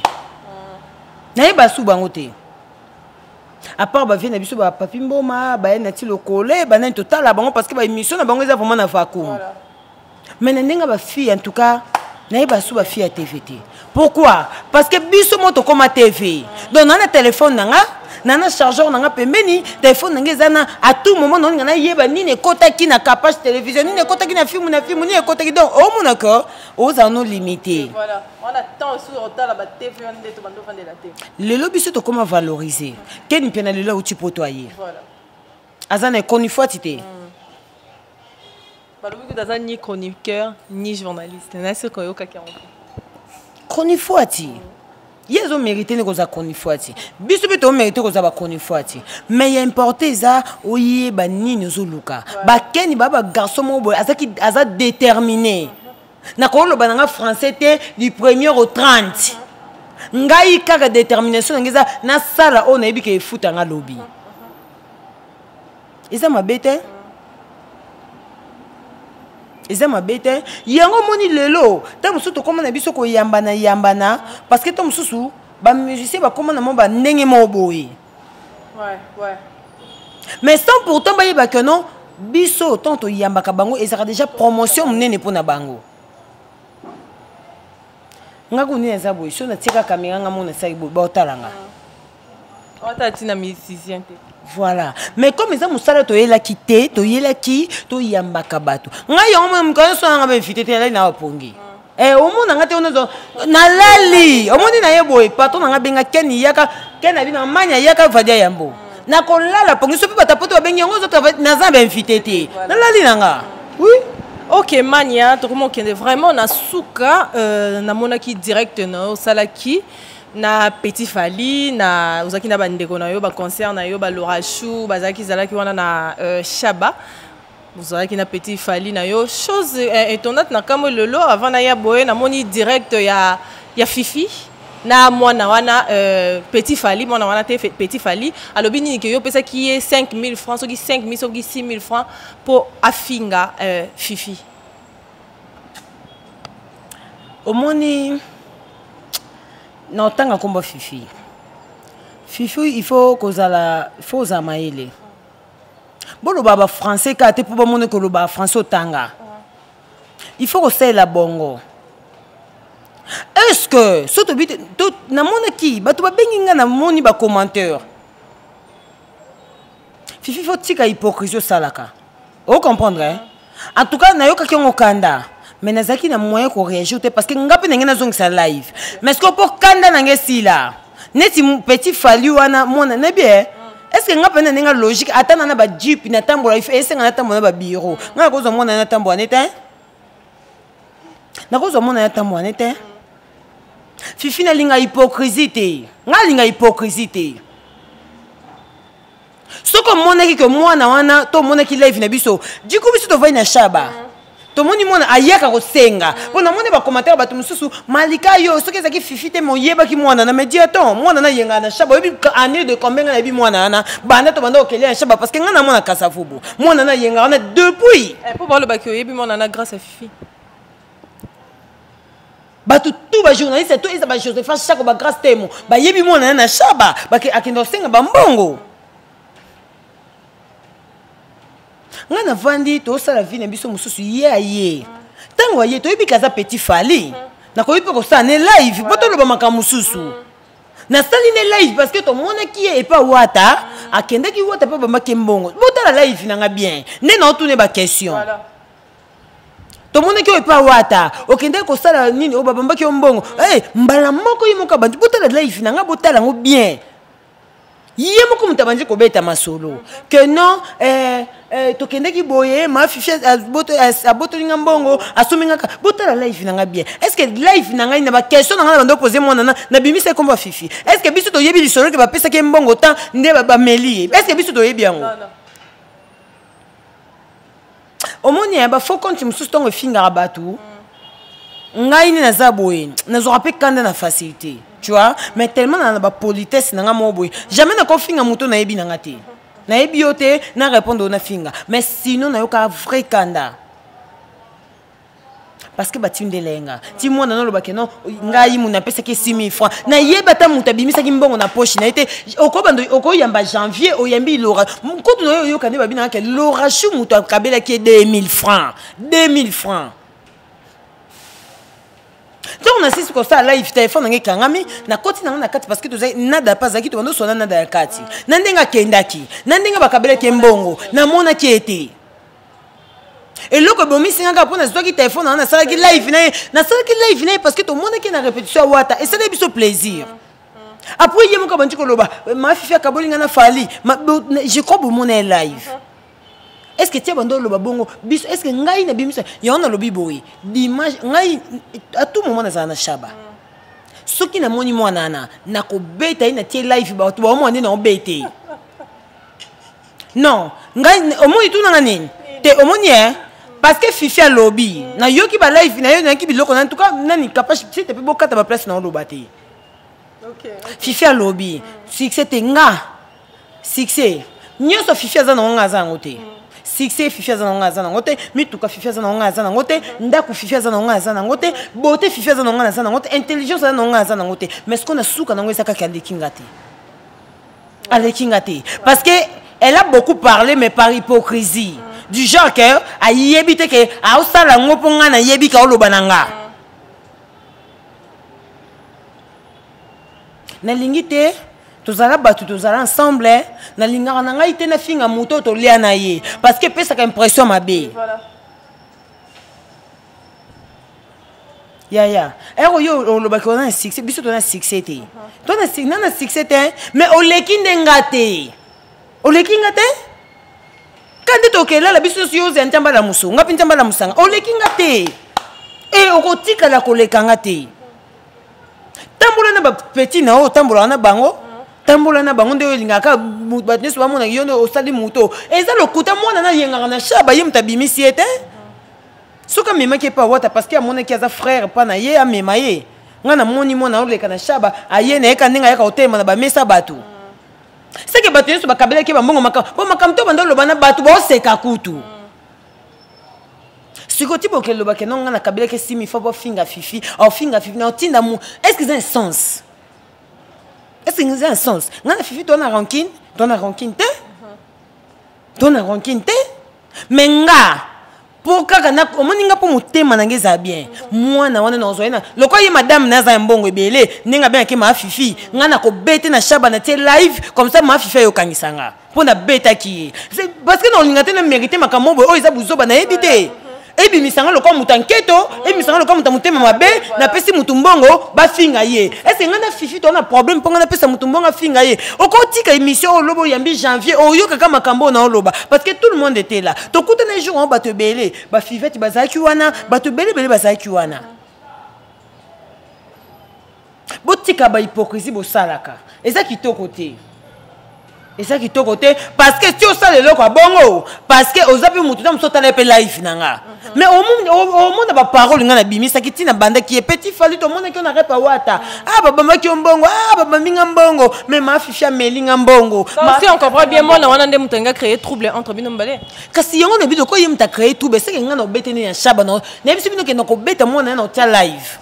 Na ba suba ngote. À part ba vie na biso ba papi mboma ba na ti lokole ba na total bango parce que ba émission na bango eza vraiment na vacuum. Mais na ndenga ba fille en tout cas na ba suba fia TVT. Pourquoi? Parce que biso moto comme TV. Donc na téléphone nanga nana chargeur nanga pembeni téléphone nanga ezana à tout moment non ngana yeba ni ne kota ki na capage télévision ni ne kota ki na film ni ne kota ki donc au monako aux anneaux limités. Voilà, on attend sur retard la TV on est to bando vendre la TV. Le lobby c'est comment valoriser. Quel pena le là où tu potoyer. Voilà. Azana konifotité. Ba lobi que ni chroniqueur ni journaliste. Na ce ko yoka ki en konifoti. Ils ont mérité de causer konifoti. Biso beto mérité causer ba konifoti. Mais il importé ça oye ba nini zoluka. Ba keni baba garçon mo boy azaki aza déterminé. Na ko lo bananga français té du 1er au 30. Ngai kaka détermination ngeza na sala on ebi ke futa nga lobby. Isa mabete. Eza mabete yango moni lelo ta musuto koma na biso ko yambana parce que ta mususu ba musicien ba koma na mo ba ndenge mo boye. Ouais. Mais sans pourtant ba yeba que non biso tonto yambaka bango ezaka déjà promotion munene pona bango. Ngako ni eza boye so na tika caméra nga mona sai bo ba otalanga. Ota tina musicien te. Voilà. Mais comme ils ont moussala to yela kité, to yela ki, to yambaka bato. Nga yoma mkano so nga ba invité te na opongi. Au monde nga te onozo na lali. Au monde na yeboy patron nga benga Keni yaka, Ken abi na manya yaka vadia yambo. Na kolala pongi so pe batapoto bengi ngo zo travailler na za ba invité te. Na lali nanga. Oui. Ok mania, to comment kende vraiment na suka na monaki direct no salaki. Na Petit Fali na uzaki na bandeko na yo ba concert na yo ba Laura Chou bazaki zalaki wana na Shaba uzaki na Petit Fali na yo chose étonnante na kamo lelo avant na ya boye na moni direct ya Fifi na mwana wana Petit Fali mwana wana te Petit Fali alobi nini ke yo pesa ki est 5000 francs soki 5000 soki 6000 francs pour afinga Fifi omoni non, tant que combat Fifi. Fifi, il faut que faut zamaele. Bon le baba français quand tu pour montrer que le baba français tanga. Il faut que c'est la bongo. Est-ce que surtout tout na mona qui ba tu ba benginga na moni ba commentaire. Fifi faut tika hypocrisie salaka. Vous comprendrez? En tout cas na yo ka ki ngokanda. Mais nazaki na moyen ko réagir parce que ngapi na ngena zongisa live mais est-ce que pour kanda na ngesi là neti Petit Fali wana mona na bien est-ce que ngapi na nga logique atana na ba jeep na tambola est-ce que na tambola ba bureau nga ko zo mona na tambola nete na ko zo mona na tambola nete Fifi na linga hypocrisie nga linga hypocrisie soko mona ki que moi na wana to mona ki live na biso du coup biso to vai na Shaba tomoni mwana ayaka kosenga pona mwana ba commentaire ba tumususu malika yo soki ezaki fifite moyeba ki mwana na mediaton mwana na yenga na shaba yebi année de combien na yebi mwana na banda to banda okelia na shaba parce que ngana mwana kasafubu mwana na yenga na depuis pour parler ba ki yebi mwana na grâce à Fifi ba tout ba journaliste tout isa ba Joseph chaque ba grâce temo ba yebi mwana na shaba ba ki akindo senga ba mbongo ngana vandi to sala vie na biso mususu ye tango ye to yebi kaza petit fali na ko yebi ko sa ne live poto lo ba makamu mususu na sali ne live parce que to mona ki e pa wata akende ki wata pa ba makembongo botala live na nga bien ne na otune ba question to mona ki e pa wata okende ko sala nini o ba mbaki mbongo mbala moko yimoka bandi botala live na nga botala ngo bien yé moko mutabanje ko beta masolo que non to kende ki boye ma fifi aboto linga mbongo asuminga ka botala live nanga bien est-ce que live nanga ina ba question nanga bando poser mona na bimisa ko ba fifi est-ce que biso to yebi lisolo ke ba pesa ke mbongo tant nde ba meli est-ce que biso to yebi yango omoni ba faut compte mususu tongo finga rabatu ngai ni naza boye nazora pe kanda na facilité tu vois mais tellement na ba politesse nanga mo boye jamais na ko finga muto na yebi nanga te na yebi yote na répondre na finga mais sinon na yoka vrai kanda parce que batunde lenga ti mwana no lobake no ngai muna pesa ke 6000 francs na yeba ta muta bimisa ki mbongo na poche na été okobando okoyamba janvier oyambi lora mukutu no yoka ne babina ke lora shu muta kabela ki 2000 francs 2000 francs. Donc on assiste comme ça live téléphone ngi kangami na koti na kati parce que tu sais nada pas zaki to ndo sona nada ya kati na ndenga kendaki na ndenga bakabele ke mbongo na mona ki ete et loko bomi singa pona zwa ki téléphone na sala ki live na sala ki live na parce que to mona ki na répétition wata et ça n'est biso plaisir après yemo ka banti ko loba ma fifi akabolinga na fali je crois bo mona live. Est-ce que tu as bandolo babongo biso est-ce que ngai na bimisa yona lobi boy d'image ngai à tout moment na na shaba soki na moni mwana na ko beta ina tie live ba to ba mwana na obete non ngai omoni tout na nini te omoni parce que fifi a lobby na yoki ba live na yo na ki biloko en tout cas nani capable si te pe bokata ba place na lobate OK fifi a lobby succès te nga succès nyoso fifi za na nga za ngote succès fifi za na nga ngote mituka fifi za na nga ngote ndaku fifi za na nga ngote beauté fifi za na nga ngote intelligence za na nga ngote mais ce qu'on a souka na ngwesa ka kalekingate alekingate parce que elle a beaucoup parlé mais par hypocrisie du genre que a yebite que a osala ngoponga na yebika oloba nanga na lingite tozala batu tozala ensemble na lingaka na ngai te na finga moto to lia na ye parce que pesa ka impression mabe voilà ya ero yo lo ba ko na succès biso to na succès te to na succès te mais o lekinde ngate kandi to kela la biso yo ze ntamba la musu ngapi ntamba la musanga o lekinga te e okotika la koleka ngate tambola na ba petit na o tambola na bango tambola na bango nde lingaka batneso ba mona yono osali muto eza lokuta mona na yenga na shaba yemta bimisi ete soka mema ke pa wata parce que amona ki aza frère pa na ye amema ye ngana moni mona oleka na shaba ayene eka ndinga yaka otema na ba mesa batu c'est que batneso ba kabela ke ba mbongo makamto bando lo bana batu ba oseka kutu sikoti bo ke lo ba ke non ngana kabela ke simi fa ba finga fifi na otinda mu est-ce que c'est un sens? Est-ce que c'est un sens? Ngana fifi ton a rancune te? Ton a rancune te? Mais nga pour kaka na omoninga po mutema na ngeza bien. Mwana wana na ozoina. Loko ye madame na za mbongo ebele, ninga bien ke ma fifi, ngana ko bete na shaba na te live comme ça ma fifi yo kangisanga. Pona beta ki. C'est parce que non ninga te na mériter makambo o isa buzoba na ebite. Ebi misanga loko mutanketo, ebi misanga loko mutamutema mabe, na pesi mutumbongo ba finga ye. Est-ce que ngana fifi to na problème pour ngana pesa mutumbongo finga ye. Oko tika émission o lobo yambi janvier, o yo kaka makambo na oloba parce que tout le monde était là. To kuta na jour on ba te belé, ba fivete bazaki wana, ba te belé bazaki wana. Botika ba hypocrisie bo salaka. Eza kitoko te. Et ça qui te côté parce que tu as ça le loco à bongo parce que aux appels mututa msota na pe live nanga mais au monde ba parole ngana bimi ça qui tina banda qui est petit fallu tout monde qui on arrête pas wata ah baba maki mbongo ah baba minga mbongo mais ma fifia melinga mbongo si on comprend bien moi na wana ndé mutenga créer trouble entre bino mbale kasi yango na bido ko yimta créer trouble c'est que ngana obetene ya shaba no na biso bino ke nako beta mo na tia live.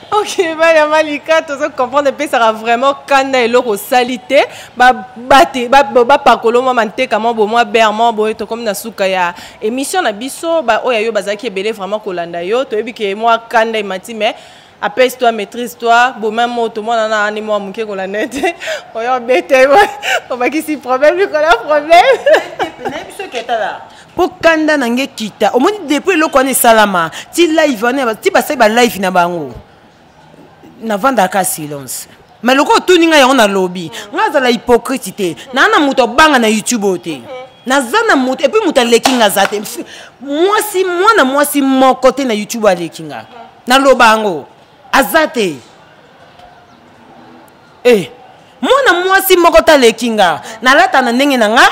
Ok, Maya Malika, tu sais comprendre que ça sera vraiment cana et l'eau salité. Bah parcolo moi manté comment bon moi berman bon to comme na souka ya émission na biso bah oya yo bazaki belé vraiment kolanda yo to ebi que moi cana mati mais apaise-toi maîtrise-toi bon même moi tout moi na ani moi muke kolanda te oya bête on va qui si problème lui qu'on a problème na biso keta là pour kanda nange kita au moins depuis le connaît salama ti live on ti ba sai ba live na bango na vanda ka silence mais le ko tuninga ya on a lobby ngaza la hypocrite na na muto banga na YouTube te na zana muto et puis muto lekinga zate moi si mon côté na YouTube a lekinga na lobango azate moi si mon côté lekinga na lata na ndenge na nga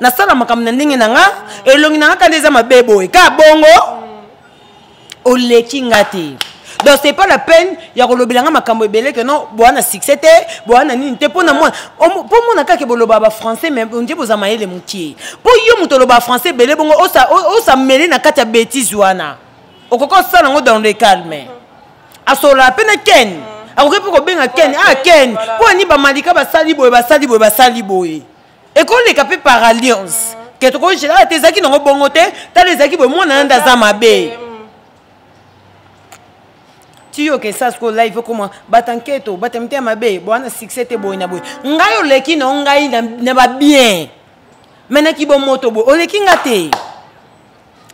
na sala makam na ndenge na nga elongi na nga kandeza mabebo e ka bongo o lekinga te. Donc c'est pas la peine ya kolobelanga makambo ebele que non boana succès te boana nini te pona moi pour moi na ka ke boloba ba français mais on dit boza mayele mutie pour yo mutoloba français belé bongo o sa mêler na kata bêtise wana okoko sala ngo dans le calme asola pena ken akoke pour benga ken ken pour ni ba malika ba sali boy et qu'on les capé par alliance que to ko jela te zaki ngo bongo te ta les zaki bo moi na nda za mabe. Tu que ça ce live comment batanketo batemte mabe bona succès te boy na boy ngayo leki no ngai na ba bien mena ki bo moto bo o leki ngate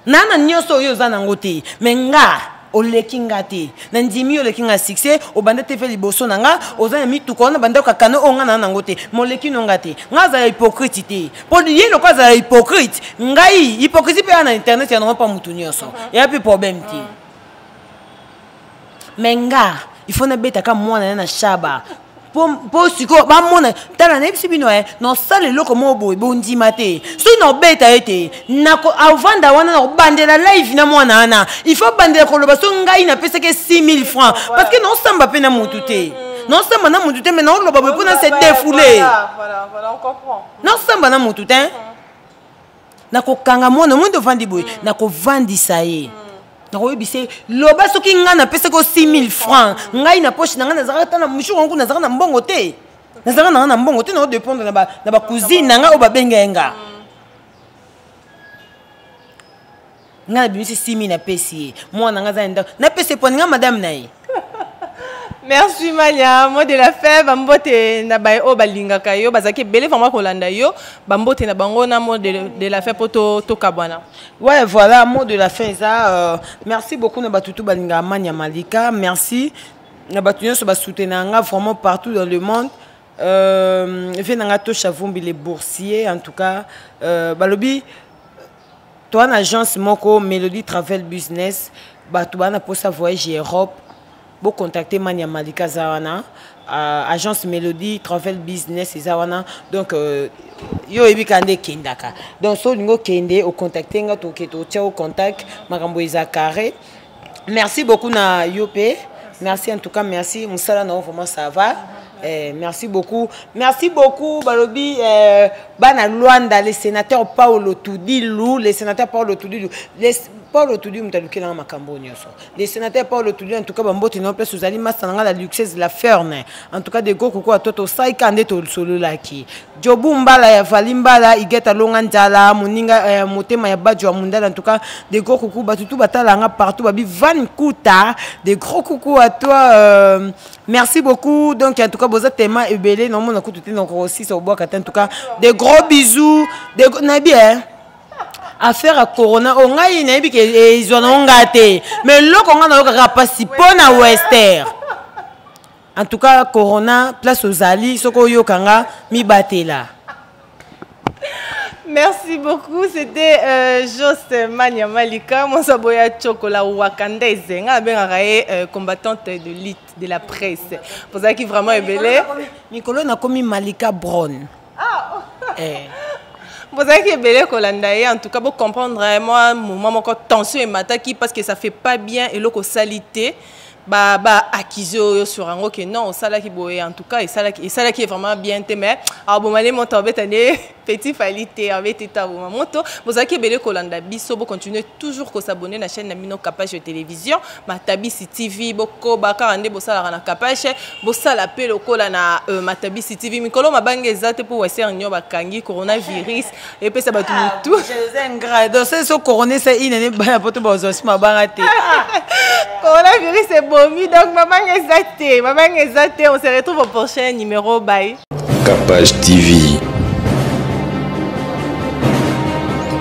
nana nyoso yo zana ngote menga o leki ngate na ndimi o leki nga succès o banda te fe liboso nanga o zana mi tu kona banda ka kano o ngana na ngote mo leki no ngate ngaza hypocrite te pour yé lo kwa za hypocrite ngai hypocrite pe na internet ya no pa mutu nyoso ya pe problème ti. Menga, il faut ne bêta comme moi na shaba. Pour siko ba mona tala na bisi bino no sale loko mobo bondi mate. So no bêta été na ko avanda wana no bandela live na mwana ana. Il faut bandela ko loba so ngai na pesa que 6000 francs parce que non samba pe na mututé. Non samba na mututé mais non loba pour na se défouler. Voilà, on comprend. Non samba na mututé. Na ko kanga mwana mundo vandi boy, na ko vandi saye. Nakoy bise loba soki nga na pesa ko 6000 francs ngai na poche nga na zaka na mushu wangu na zaka na mbongo te na zaka na mbongo te no dépendre na ba cousine nga o ba bengenga nga na bimisi 6000 na pesi moi na nga za na pesi po nga madame nayi. Merci Mania, mot de la fin, bambote na bae o balinga kayo, bazaki belé vraiment kolanda yo, bambote na bango na mot de la fin poto to kabwana. Ouais, voilà, mot de la fin ça. Merci beaucoup na batutu balinga Mania Malika, merci na batutu so ba soutenanga vraiment partout dans le monde. Venanga to Chavumbi les boursiers en tout cas balobi toi une agence moko Melody Travel Business, batu bana pour sa voyage Europe. Pour contacter Mania Malika Zawana, agence Melody Travel Business Zawana. Donc yo ebi kande kendaka. Donc so lingo kende au contacter nga to keto tia au contact makambo carré. Merci beaucoup na Yopé. Merci en tout cas merci musala na vraiment ça va. Merci beaucoup balobi bana Luanda le sénateur Paolo Tudilou, le sénateur Paolo Tudilou. Paul Otudu mtaluke na makambo nyoso. Les sénateurs Paul Otudu en tout cas bambote non place aux alima sananga la luxeuse la ferne. En tout cas de gros koko toto sai kande to solo laki. Jobu mbala ya valimbala igeta longa njala muninga motema ya badjo ya mundala en tout cas de gros koko batutu batalanga partout babi van kuta de gros koko à toi merci beaucoup donc en tout cas boza tema ebele non mon akututi donc aussi ça au bois en tout cas de gros bisous de na bien affaire à corona on a une ébi que ils ont gâté mais là qu'on a eu capacité pour na western en tout cas corona place aux alliés ce qu'on y a kanga mi batela. Merci beaucoup. C'était Jost Mania Malika, mon saboya chocolat wakandaise, combattante de l'élite de la presse. Pour ça qui vraiment est belle. Nicolas n'a commis Malika Brown. Ah. Vous avez qui est belle Kolandaye, en tout cas pour comprendre moi mon tension et mataki parce que ça fait pas bien et l'eau salité. Acquisition sur un roc non ça là qui boit en tout cas et ça là qui est vraiment bien mais bon allez monter en petit qualité avec état moto vous avez qui belé Kolanda biso bo continuer toujours ko s'abonner na chaîne Namino Kapage télévision Matabisi TV boko bakande bo sala na Kapage bo sala pe lokola na Matabisi TV mikolo mabange ezate pour wese nyo bakangi coronavirus et puis ça ba tout c'est un grade donc c'est ce corona c'est inene ba poto ba osma bangate coronavirus c'est bon donc maman exate on se retrouve au prochain numéro bye Kapage TV.